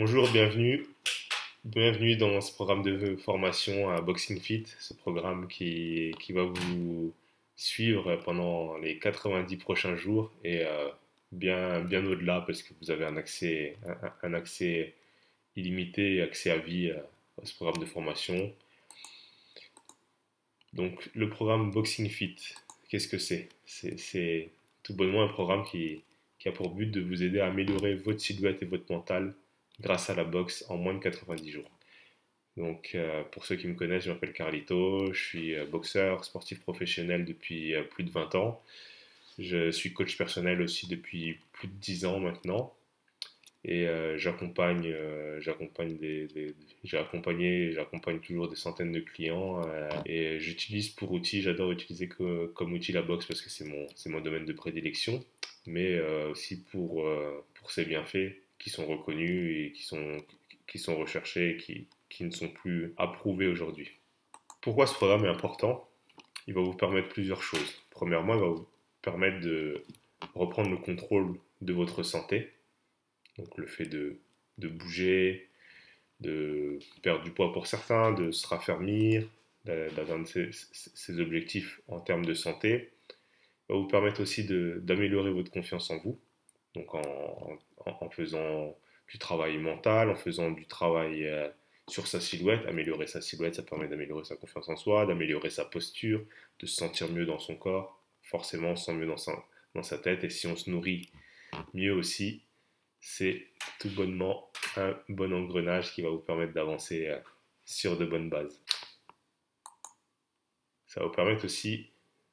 Bonjour, bienvenue dans ce programme de formation à Boxing Fit, ce programme qui va vous suivre pendant les 90 prochains jours et bien au-delà parce que vous avez un accès illimité et accès à vie à ce programme de formation. Donc le programme Boxing Fit, qu'est-ce que c'est? C'est tout bonnement un programme qui a pour but de vous aider à améliorer votre silhouette et votre mental grâce à la boxe en moins de 90 jours. Donc, pour ceux qui me connaissent, je m'appelle Carlito, je suis boxeur, sportif professionnel depuis plus de 20 ans. Je suis coach personnel aussi depuis plus de 10 ans maintenant. Et j'ai accompagné et j'accompagne toujours des centaines de clients. Et j'utilise pour outil, j'adore utiliser comme outil la boxe parce que c'est mon domaine de prédilection, mais aussi pour ses bienfaits qui sont reconnus et qui sont recherchés et qui ne sont plus approuvés aujourd'hui. Pourquoi ce programme est important? Il va vous permettre plusieurs choses. Premièrement, il va vous permettre de reprendre le contrôle de votre santé. Donc le fait de bouger, de perdre du poids pour certains, de se raffermir, d'atteindre ses objectifs en termes de santé, va vous permettre aussi d'améliorer votre confiance en vous, donc en faisant du travail mental, en faisant du travail sur sa silhouette. Améliorer sa silhouette, ça permet d'améliorer sa confiance en soi, d'améliorer sa posture, de se sentir mieux dans son corps, forcément on se sent mieux dans sa tête, et si on se nourrit mieux aussi, c'est tout bonnement un bon engrenage qui va vous permettre d'avancer sur de bonnes bases. Ça va vous permettre aussi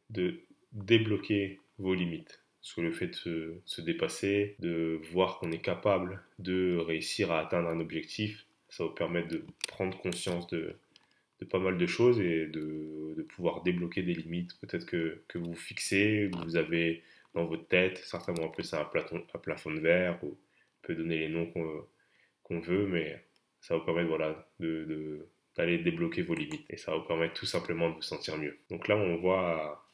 de débloquer vos limites. Sur le fait de se dépasser, de voir qu'on est capable de réussir à atteindre un objectif, ça va vous permettre de prendre conscience de pas mal de choses et de pouvoir débloquer des limites peut-être que vous fixez, que vous avez dans votre tête. Certains vont appeler ça un plafond de verre, ou on peut donner les noms qu'on veut, mais ça va vous permettre voilà, d'aller débloquer vos limites. Et ça va vous permettre tout simplement de vous sentir mieux. Donc là, on voit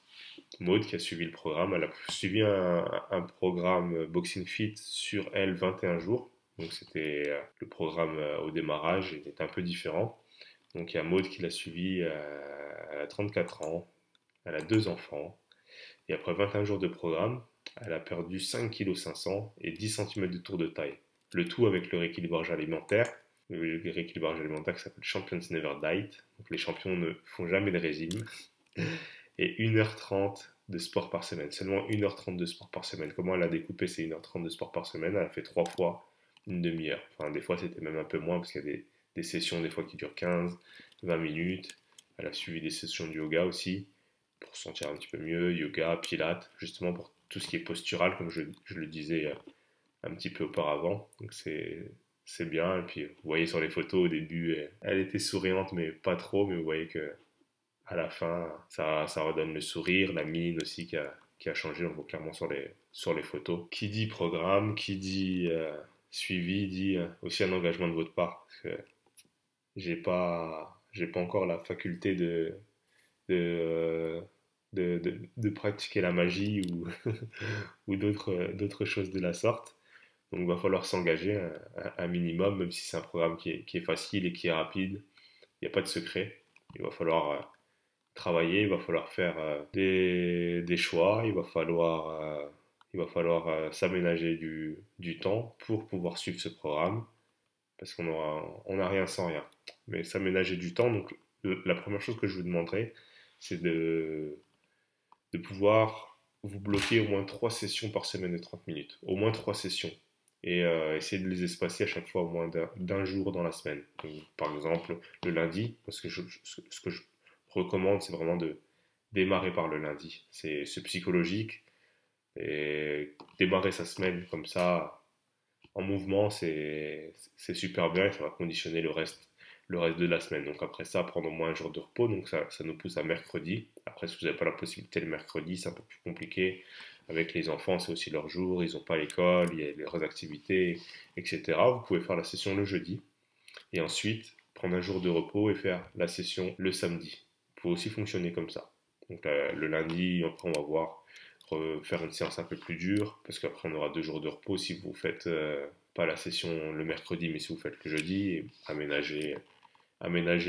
Maud qui a suivi le programme. Elle a suivi un programme Boxing Fit sur elle 21 jours. Donc c'était le programme au démarrage, il était un peu différent. Donc il y a Maud qui l'a suivi, elle a 34 ans, elle a deux enfants. Et après 21 jours de programme, elle a perdu 5,5 kg et 10 cm de tour de taille. Le tout avec le rééquilibrage alimentaire. Le rééquilibrage alimentaire qui s'appelle Champions Never Diet. Donc les champions ne font jamais de régime. Et 1h30 de sport par semaine. Seulement 1h30 de sport par semaine. Comment elle a découpé ces 1h30 de sport par semaine? Elle a fait 3 fois une demi-heure. Enfin, des fois, c'était même un peu moins parce qu'il y a des sessions des fois qui durent 15, 20 minutes. Elle a suivi des sessions de yoga aussi pour se sentir un petit peu mieux. Yoga, pilates, justement pour tout ce qui est postural, comme je le disais un petit peu auparavant. Donc c'est bien. Et puis, vous voyez sur les photos au début, elle était souriante, mais pas trop. Mais vous voyez que à la fin, ça redonne le sourire, la mine aussi qui a changé, on voit clairement sur les photos. Qui dit programme, qui dit suivi, dit aussi un engagement de votre part. Parce que j'ai pas encore la faculté de, de pratiquer la magie ou d'autres choses de la sorte. Donc il va falloir s'engager un minimum, même si c'est un programme qui est facile et qui est rapide. Il n'y a pas de secret. Il va falloir travailler, il va falloir faire des choix, il va falloir s'aménager du temps pour pouvoir suivre ce programme, parce on n'a rien sans rien. Mais s'aménager du temps, donc la première chose que je vous demanderai, c'est de pouvoir vous bloquer au moins 3 sessions par semaine de 30 minutes. Au moins 3 sessions. Et essayer de les espacer à chaque fois au moins d'un jour dans la semaine. Donc, par exemple, le lundi, parce que ce que je recommande, c'est vraiment de démarrer par le lundi. C'est psychologique. Et démarrer sa semaine comme ça, en mouvement, c'est super bien et ça va conditionner le reste de la semaine. Donc après ça, prendre au moins un jour de repos. Donc ça nous pousse à mercredi. Après, si vous n'avez pas la possibilité le mercredi, c'est un peu plus compliqué. Avec les enfants, c'est aussi leur jour, ils n'ont pas l'école, il y a leurs activités, etc. Vous pouvez faire la session le jeudi et ensuite prendre un jour de repos et faire la session le samedi. Vous pouvez aussi fonctionner comme ça. Donc le lundi, après on va voir faire une séance un peu plus dure parce qu'après on aura 2 jours de repos si vous faites pas la session le mercredi, mais si vous faites le jeudi, et aménager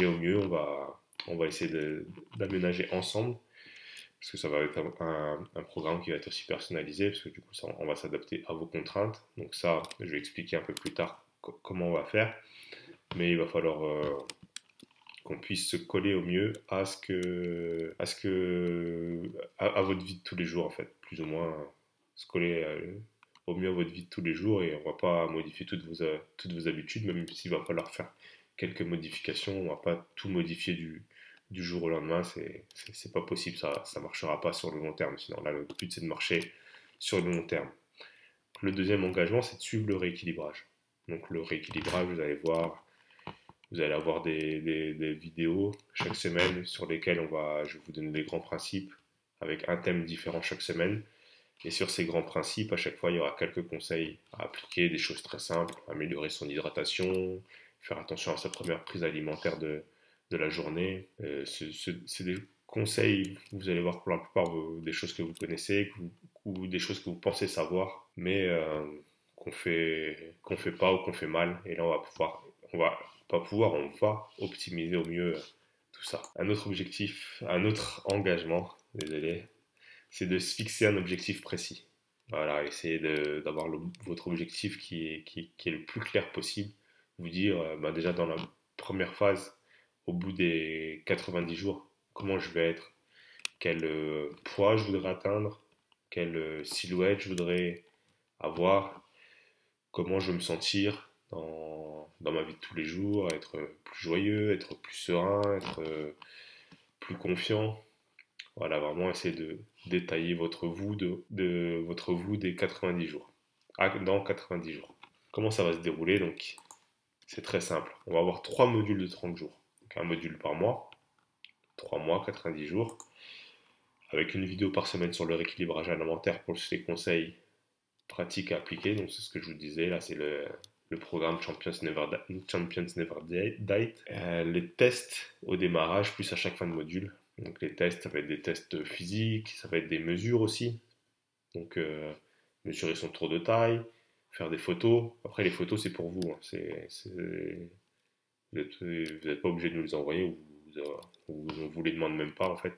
au mieux. On va essayer d'aménager ensemble, parce que ça va être un programme qui va être aussi personnalisé, parce que du coup, on va s'adapter à vos contraintes. Donc ça, je vais expliquer un peu plus tard comment on va faire, mais il va falloir qu'on puisse se coller au mieux à votre vie de tous les jours, en fait, plus ou moins se coller au mieux à votre vie de tous les jours, et on va pas modifier toutes vos habitudes, même s'il va falloir faire quelques modifications. On va pas tout modifier du jour au lendemain, c'est pas possible, ça marchera pas sur le long terme. Sinon, là, le but c'est de marcher sur le long terme. Le deuxième engagement, c'est de suivre le rééquilibrage. Donc, le rééquilibrage, vous allez avoir des vidéos chaque semaine sur lesquelles je vais vous donner des grands principes avec un thème différent chaque semaine. Et sur ces grands principes, à chaque fois, il y aura quelques conseils à appliquer, des choses très simples, améliorer son hydratation, faire attention à sa première prise alimentaire de la journée. C'est des conseils, vous allez voir pour la plupart des choses que vous connaissez ou des choses que vous pensez savoir, mais qu'on fait pas ou qu'on fait mal. Et là, on va pas pouvoir, on va optimiser au mieux tout ça. Un autre engagement, désolé, c'est de se fixer un objectif précis. Voilà, essayez d'avoir votre objectif qui est le plus clair possible. Vous dire, déjà dans la première phase, au bout des 90 jours, comment je vais être, quel poids je voudrais atteindre, quelle silhouette je voudrais avoir, comment je veux me sentir dans ma vie de tous les jours, être plus joyeux, être plus serein, être plus confiant. Voilà, vraiment essayer de détailler votre vous des 90 jours. Dans 90 jours. Comment ça va se dérouler? Donc, c'est très simple. On va avoir 3 modules de 30 jours. Donc, un module par mois, 3 mois, 90 jours, avec une vidéo par semaine sur le rééquilibrage alimentaire pour les conseils pratiques à appliquer. Donc, c'est ce que je vous disais. Là, c'est le programme Champions Never Diet. Les tests au démarrage, plus à chaque fin de module. Donc les tests, ça va être des tests physiques, ça va être des mesures aussi. Donc mesurer son tour de taille, faire des photos. Après les photos c'est pour vous, hein. Vous n'êtes pas obligé de nous les envoyer ou on vous les demande même pas en fait.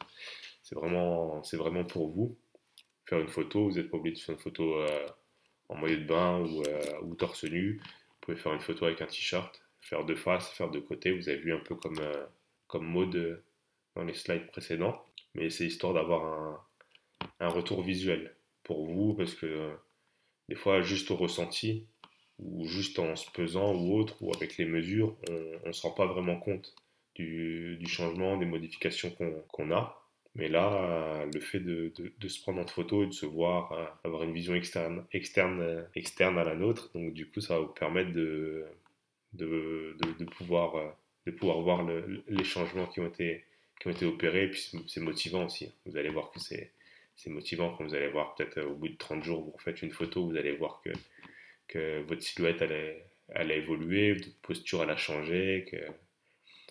C'est vraiment pour vous. Faire une photo, vous n'êtes pas obligé de faire une photo en maillot de bain ou torse nu. Vous pouvez faire une photo avec un t-shirt, faire de face, faire de côté. Vous avez vu un peu comme mode dans les slides précédents. Mais c'est histoire d'avoir un retour visuel pour vous, parce que des fois, juste au ressenti, ou juste en se pesant ou autre, ou avec les mesures, on ne se rend pas vraiment compte du changement, des modifications qu'on a. Mais là, le fait de se prendre en photo et de se voir, avoir une vision externe à la nôtre, donc du coup, ça va vous permettre de pouvoir voir les changements qui ont été opérés. Et puis c'est motivant aussi. Vous allez voir que c'est motivant quand vous allez voir peut-être au bout de 30 jours, vous refaites une photo, vous allez voir que votre silhouette elle a évolué, votre posture elle a changé,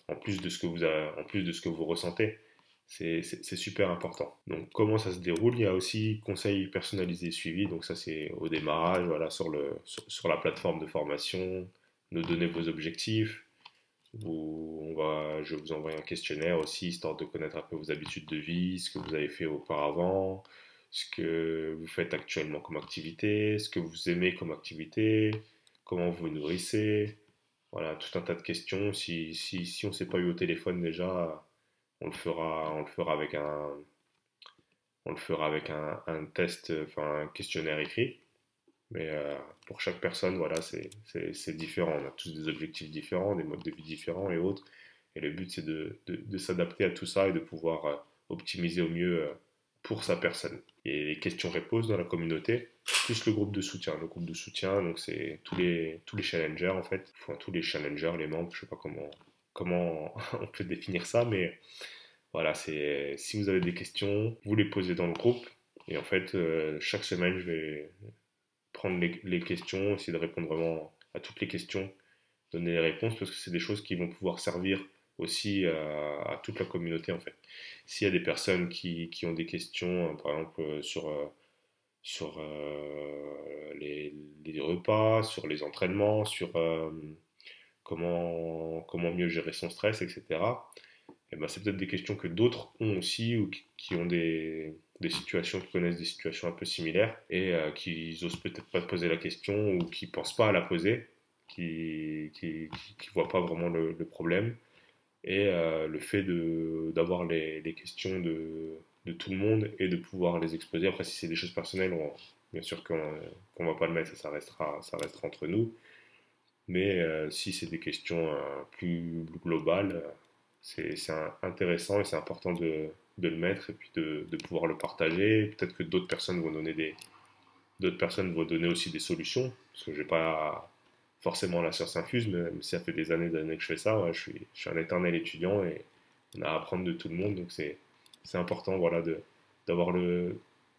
en plus de ce que vous ressentez. C'est super important. Donc comment ça se déroule? Il y a aussi conseils personnalisés suivis. Donc ça c'est au démarrage, voilà, sur la plateforme de formation, nous donner vos objectifs. Je vais vous envoyer un questionnaire aussi, histoire de connaître un peu vos habitudes de vie, ce que vous avez fait auparavant, ce que vous faites actuellement comme activité, ce que vous aimez comme activité, comment vous vous nourrissez. Voilà, tout un tas de questions. Si on ne s'est pas eu au téléphone déjà, on le fera avec un test, enfin un questionnaire écrit. Mais pour chaque personne, voilà, c'est différent. On a tous des objectifs différents, des modes de vie différents et autres. Et le but, c'est de s'adapter à tout ça et de pouvoir optimiser au mieux pour sa personne. Et les questions-réponses dans la communauté, plus le groupe de soutien. Le groupe de soutien, donc c'est tous les challengers en fait. Enfin, tous les challengers, les membres, je sais pas comment on peut définir ça, mais voilà, si vous avez des questions, vous les posez dans le groupe. Et en fait, chaque semaine, je vais prendre les questions, essayer de répondre vraiment à toutes les questions, donner les réponses, parce que c'est des choses qui vont pouvoir servir aussi à toute la communauté en fait. S'il y a des personnes qui ont des questions, par exemple sur les repas, sur les entraînements, sur comment mieux gérer son stress, etc. Et ben, c'est peut-être des questions que d'autres ont aussi ou qui ont des situations, qui connaissent des situations un peu similaires et qui n'osent peut-être pas poser la question ou qui ne pensent pas à la poser, qui voient pas vraiment le problème. Et le fait d'avoir les questions de tout le monde et de pouvoir les exposer. Après, si c'est des choses personnelles, bien sûr qu'on ne va pas le mettre, ça restera entre nous. Mais si c'est des questions plus globales, c'est intéressant et c'est important de le mettre et puis de pouvoir le partager. Peut-être que d'autres personnes vont donner aussi des solutions, parce que j'ai pas forcément la science infuse, mais ça fait des années que je fais ça. Ouais, je suis un éternel étudiant et on a à apprendre de tout le monde, donc c'est important, voilà, d'avoir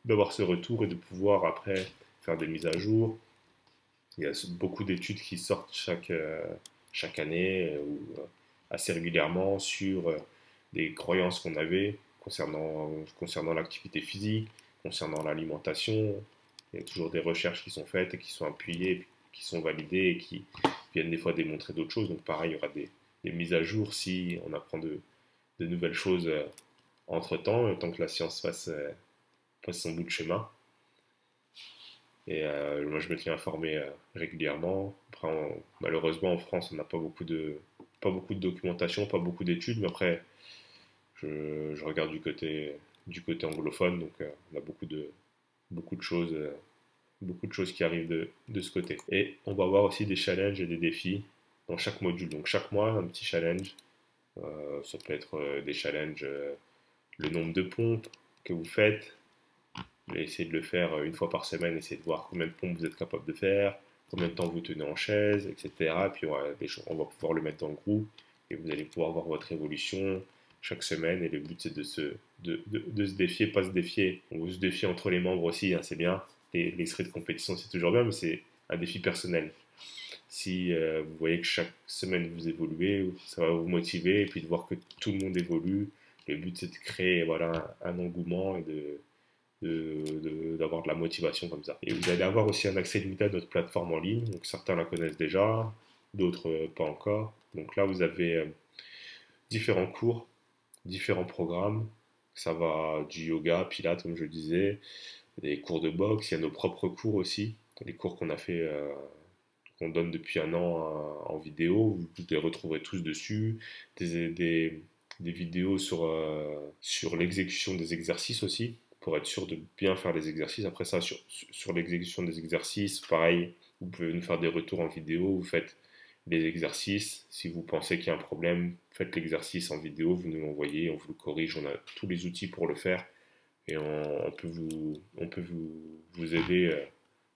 d'avoir ce retour et de pouvoir après faire des mises à jour. Il y a beaucoup d'études qui sortent chaque année ou assez régulièrement sur des croyances qu'on avait concernant l'activité physique, concernant l'alimentation. Il y a toujours des recherches qui sont faites et qui sont appuyées, qui sont validées et qui viennent des fois démontrer d'autres choses. Donc pareil, il y aura des mises à jour si on apprend de nouvelles choses entre-temps, tant que la science fasse son bout de chemin. Et moi, je me tiens informé régulièrement. Après, malheureusement, en France, on n'a pas beaucoup de documentation, pas beaucoup d'études, mais après, je regarde du côté anglophone, donc on a beaucoup de choses qui arrivent de ce côté. Et on va avoir aussi des challenges et des défis dans chaque module. Donc chaque mois, un petit challenge. Ça peut être des challenges, le nombre de pompes que vous faites. Essayez de le faire une fois par semaine, essayez de voir combien de pompes vous êtes capable de faire, combien de temps vous tenez en chaise, etc. Puis on va pouvoir le mettre dans le groupe et vous allez pouvoir voir votre évolution chaque semaine. Et le but, c'est de se défier, pas se défier. On veut se défier entre les membres aussi, hein, c'est bien. Les séries de compétition, c'est toujours bien, mais c'est un défi personnel. Si vous voyez que chaque semaine vous évoluez, ça va vous motiver et puis de voir que tout le monde évolue. Le but, c'est de créer voilà, un engouement et d'avoir de la motivation comme ça. Et vous allez avoir aussi un accès limité à notre plateforme en ligne. Donc certains la connaissent déjà, d'autres pas encore. Donc là, vous avez différents cours, différents programmes. Ça va du yoga, pilates, comme je le disais, des cours de boxe. Il y a nos propres cours aussi, les cours qu'on a fait, qu'on donne depuis un an en vidéo. Vous les retrouverez tous dessus. Des vidéos sur l'exécution des exercices aussi, pour être sûr de bien faire les exercices. Après ça, sur l'exécution des exercices, pareil, vous pouvez nous faire des retours en vidéo, vous faites les exercices. Si vous pensez qu'il y a un problème, faites l'exercice en vidéo, vous nous l'envoyez, on vous le corrige, on a tous les outils pour le faire et on peut vous aider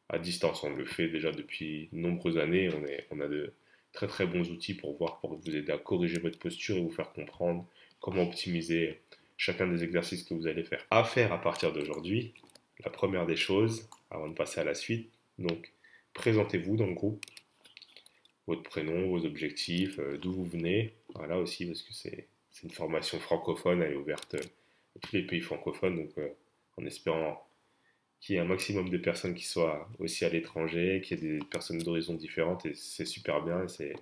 à distance. On le fait déjà depuis de nombreuses années, on a de très très bons outils pour vous aider à corriger votre posture et vous faire comprendre comment optimiser chacun des exercices que vous allez faire. À faire à partir d'aujourd'hui, la première des choses, avant de passer à la suite, donc présentez-vous dans le groupe, votre prénom, vos objectifs, d'où vous venez. Voilà aussi, parce que c'est une formation francophone, elle est ouverte à tous les pays francophones, donc en espérant qu'il y ait un maximum de personnes qui soient aussi à l'étranger, qu'il y ait des personnes d'horizons différentes, et c'est super bien, et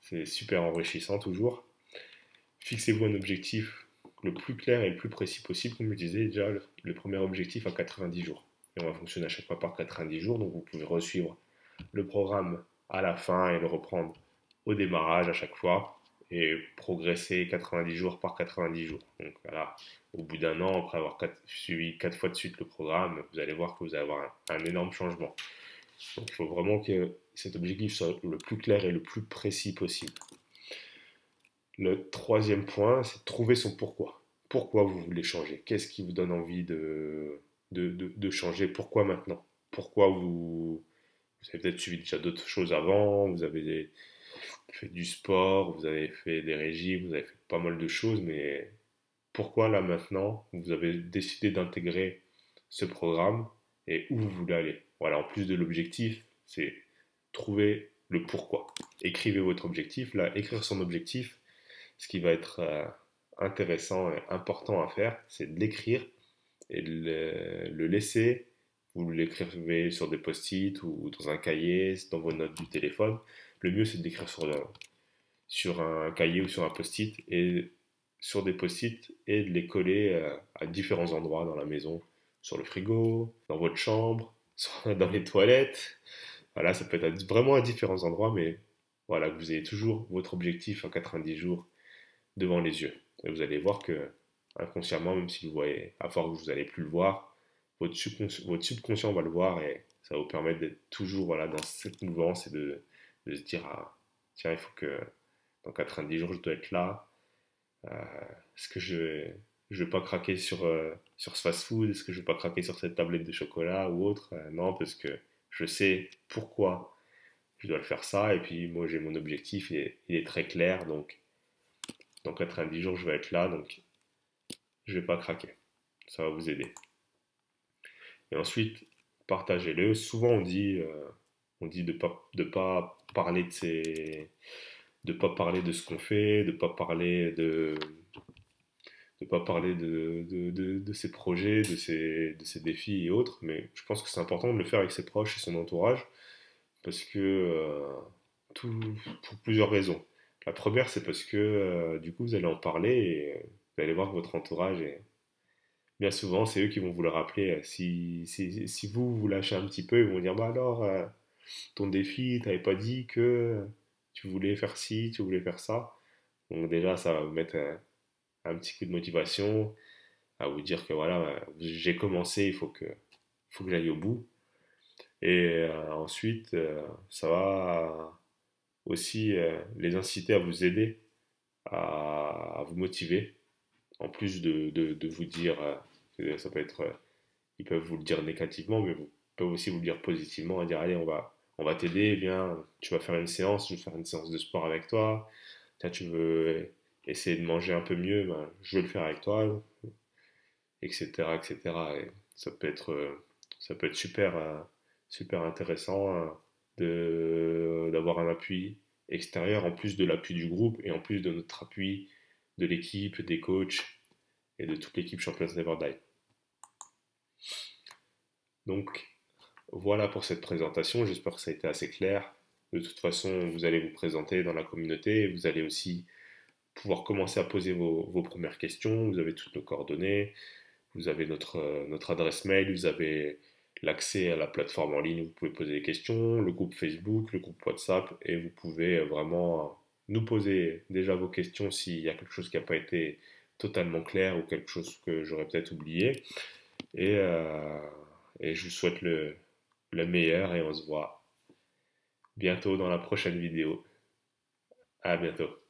c'est super enrichissant toujours. Fixez-vous un objectif le plus clair et le plus précis possible, comme je disais déjà, le premier objectif à 90 jours. Et on va fonctionner à chaque fois par 90 jours, donc vous pouvez resuivre le programme à la fin et le reprendre au démarrage à chaque fois et progresser 90 jours par 90 jours. Donc voilà, au bout d'un an, après avoir suivi 4 fois de suite le programme, vous allez voir que vous allez avoir un énorme changement. Donc il faut vraiment que cet objectif soit le plus clair et le plus précis possible. Le troisième point, c'est de trouver son pourquoi. Pourquoi vous voulez changer? Qu'est-ce qui vous donne envie de changer? Pourquoi maintenant? Pourquoi vous avez peut-être suivi déjà d'autres choses avant, vous avez fait du sport, vous avez fait des régimes, vous avez fait pas mal de choses, mais pourquoi là maintenant vous avez décidé d'intégrer ce programme et où vous voulez aller? Voilà, en plus de l'objectif, c'est trouver le pourquoi. Écrivez votre objectif. Là, écrire son objectif, ce qui va être intéressant et important à faire, c'est de l'écrire et de le laisser vous l'écrivez sur des post-it ou dans un cahier, dans vos notes du téléphone. Le mieux, c'est de l'écrire sur un cahier ou sur un post-it et sur des post-it et de les coller à différents endroits dans la maison, sur le frigo, dans votre chambre, dans les toilettes. Voilà, ça peut être vraiment à différents endroits, mais voilà, que vous ayez toujours votre objectif en 90 jours devant les yeux. Et vous allez voir que inconsciemment, même si vous voyez, à force que vous n'allez plus le voir, votre subconscient va le voir et ça va vous permettre d'être toujours voilà, dans cette mouvance et de se dire, ah, tiens, il faut que dans 90 jours, je dois être là. Est-ce que je vais pas craquer sur ce fast-food? Est-ce que je vais pas craquer sur cette tablette de chocolat ou autre? Non, parce que je sais pourquoi je dois le faire ça. Et puis moi, j'ai mon objectif et il est très clair. Donc, dans 90 jours, je vais être là. Donc, je vais pas craquer. Ça va vous aider. Et ensuite, partagez-le. Souvent, on dit de pas parler de pas parler de ce qu'on fait, de pas parler de ses projets, de ses défis et autres, mais je pense que c'est important de le faire avec ses proches et son entourage, parce que tout, pour plusieurs raisons. La première, c'est parce que du coup, vous allez en parler et vous allez voir que votre entourage, et bien souvent, c'est eux qui vont vous le rappeler. Si vous vous lâchez un petit peu, ils vont dire, bah alors, ton défi, t'avais pas dit que tu voulais faire ci, tu voulais faire ça. Donc déjà, ça va vous mettre un petit coup de motivation, à vous dire que voilà, j'ai commencé, faut que j'aille au bout. Et ensuite, ça va aussi les inciter à vous aider, à vous motiver, en plus de vous dire, que ça peut être, ils peuvent vous le dire négativement, mais ils peuvent aussi vous le dire positivement, à dire allez, on va t'aider, viens, tu vas faire une séance, je vais faire une séance de sport avec toi, tiens, tu veux essayer de manger un peu mieux, ben, je vais le faire avec toi, etc., etc. Et ça peut être super, super intéressant d'avoir un appui extérieur en plus de l'appui du groupe et en plus de notre appui de l'équipe, des coachs et de toute l'équipe Champions Never Die. Donc voilà pour cette présentation, j'espère que ça a été assez clair. De toute façon, vous allez vous présenter dans la communauté et vous allez aussi pouvoir commencer à poser vos premières questions. Vous avez toutes nos coordonnées. Vous avez notre adresse mail, vous avez l'accès à la plateforme en ligne où vous pouvez poser des questions, le groupe Facebook, le groupe WhatsApp, et vous pouvez vraiment nous poser déjà vos questions s'il y a quelque chose qui n'a pas été totalement clair ou quelque chose que j'aurais peut-être oublié. Et, euh, et je vous souhaite le meilleur et on se voit bientôt dans la prochaine vidéo. À bientôt.